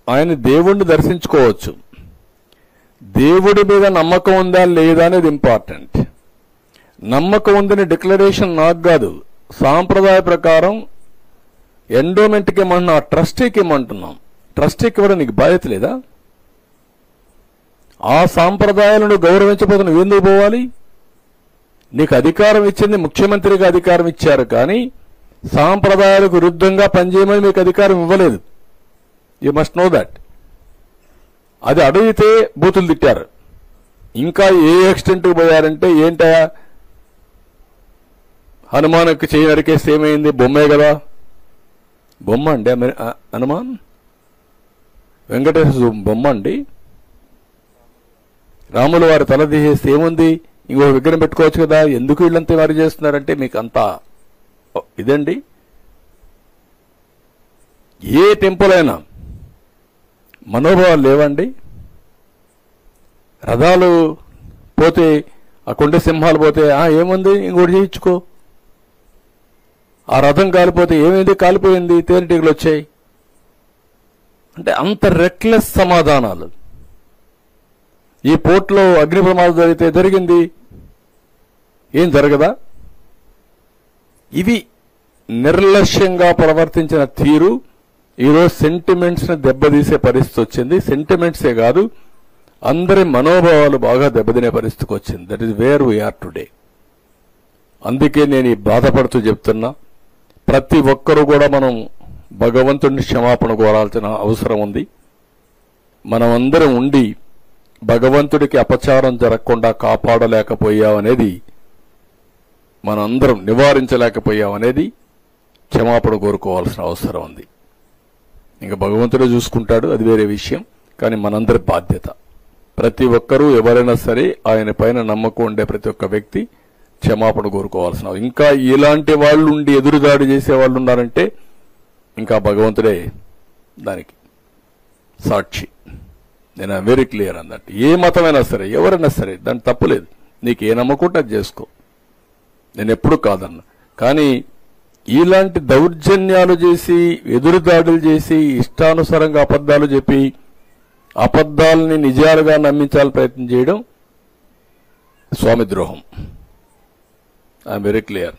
ఆయన దేవుణ్ణి దర్శించుకోవచ్చు. దేవుడి మీద నమ్మకం ఉందా లేదా అనేది ఇంపార్టెంట్. నమ్మకం ఉందని డిక్లరేషన్ నాకు కాదు, సాంప్రదాయ ప్రకారం ఎండోమెంట్కి ఇమ్మంటున్నాం, ట్రస్టీకి ఇమ్మంటున్నాం. ట్రస్టీకి ఇవ్వడం నీకు బాధ్యత లేదా? ఆ సాంప్రదాయాలను గౌరవించబోతున్న నువ్వెందుకు పోవాలి? నీకు అధికారం ఇచ్చింది ముఖ్యమంత్రిగా అధికారం ఇచ్చారు, కానీ సాంప్రదాయాలకు విరుద్ధంగా పనిచేయమని మీకు అధికారం ఇవ్వలేదు. You must know that. అది అడిగితే బూతులు తిట్టారు. ఇంకా ఏ ఎక్స్టెంట్కి పోయారంటే, ఏంటయా హనుమాన్కి చేయి నరికేస్తే ఏమైంది? బొమ్మే కదా. బొమ్మ అండి హనుమాన్, వెంకటేశ్వర బొమ్మ అండి. రాములు వారి తల తీసేస్తే ఏముంది? ఇంకో విగ్రహం పెట్టుకోవచ్చు కదా. ఎందుకు వీళ్ళంతా వారు చేస్తున్నారంటే మీకు అంతా ఇదండి. ఏ టెంపుల్ అయినా మనోభావాలు లేవండి. రథాలు పోతే, ఆ కొండ సింహాలు పోతే ఏముంది ఇంకోటి చేయించుకో. ఆ రథం కాలిపోతే ఏమైంది? కాలిపోయింది, తేనెటీగలు వచ్చాయి. అంటే అంత రెక్లెస్ సమాధానాలు. ఈ పోర్టులో అగ్ని ప్రమాదం జరిగితే జరిగింది, ఏం జరగదా? ఇవి నిర్లక్ష్యంగా ప్రవర్తించిన తీరు ఈరోజు సెంటిమెంట్స్ ని దెబ్బతీసే పరిస్థితి వచ్చింది. సెంటిమెంట్సే కాదు, అందరి మనోభావాలు బాగా దెబ్బతినే పరిస్థితికి వచ్చింది. That is where we are today. అందుకే నేను ఈ బాధపడుతూ చెప్తున్నా, ప్రతి ఒక్కరూ కూడా మనం భగవంతుడిని క్షమాపణ కోరాల్సిన అవసరం ఉంది. మనమందరం ఉండి భగవంతుడికి అపచారం జరగకుండా కాపాడలేకపోయామనేది, మనందరం నివారించలేకపోయామనేది క్షమాపణ కోరుకోవాల్సిన అవసరం ఉంది. ఇంకా భగవంతుడే చూసుకుంటాడు, అది వేరే విషయం. కానీ మనందరి బాధ్యత, ప్రతి ఒక్కరూ ఎవరైనా సరే ఆయన పైన నమ్మకం ఉండే ప్రతి ఒక్క వ్యక్తి క్షమాపణ కోరుకోవాల్సిన. ఇంకా ఇలాంటి వాళ్ళు ఉండి ఎదురుదాడి చేసే వాళ్ళు ఉన్నారంటే ఇంకా భగవంతుడే దానికి సాక్షి. నేను వెరీ క్లియర్ అన్నట్టు. ఏ మతమైనా సరే, ఎవరైనా సరే, దాని తప్పులేదు. నీకు ఏ నమ్మకం ఉంటే అది చేసుకో, నేను ఎప్పుడు కాదన్నా. కానీ ఇలాంటి దౌర్జన్యాలు చేసి, ఎదురుదాడులు చేసి, ఇష్టానుసారంగా అబద్ధాలు చెప్పి, అబద్ధాలని నిజాలుగా నమ్మించాలని ప్రయత్నం చేయడం స్వామి ద్రోహం. I'm very clear.